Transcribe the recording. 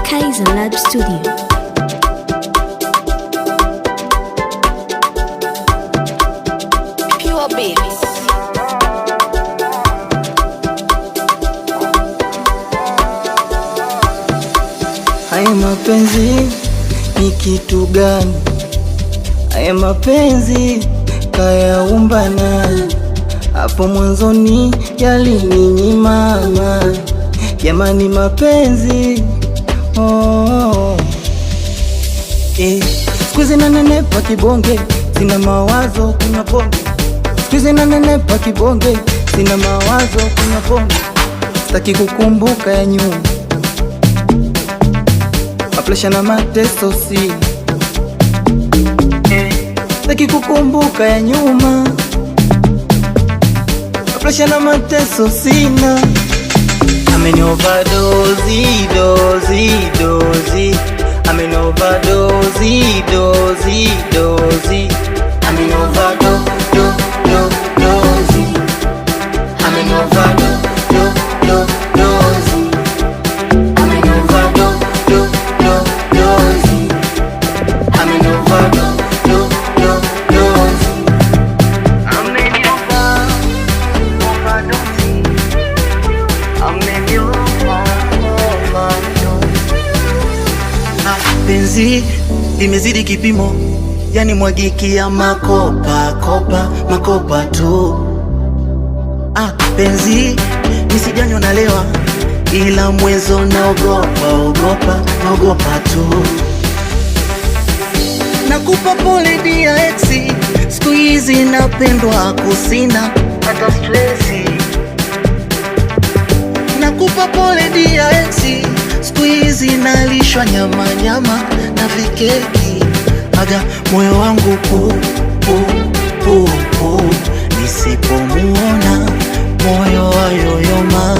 Kaiser Lab Studio. Pure Babies. Haya mapenzi ni kitu gani? Haya mapenzi kayaumba nani? Hapo mwanzoni yalininyima amani. Jamani mapenzi siku hizi nanenepa kibonge, sina mawazo kunywa pombe. Siku hizi nanenepa kibonge, sina mawazo kunywa pombe. Sitaki kukumbuka ya nyuma, mapresha na mateso si. Sitaki kukumbuka ya nyuma, mapresha na mateso sina. I'm overdose, dozy, dozy. I'm overdose, dozy, dozy. I'm overdose, dozy. I'm overdose, dozy. I'm overdose, dozy. I'm overdose, dozy. Penzi limezidi kipimo, yani mwagikia makopa kopa, makopa tu. Penzi nisijanywa nalewa, ila mwezo naogopa, naogopa tu. Nakupa pole dia exi, siku hizi napendwa kusina hata stressi. Nakupa pole dia exi, siku hizi nalishwa nyama nyama na vikeki. Aga moyo wangu nisipomuona moyo wayoyoma.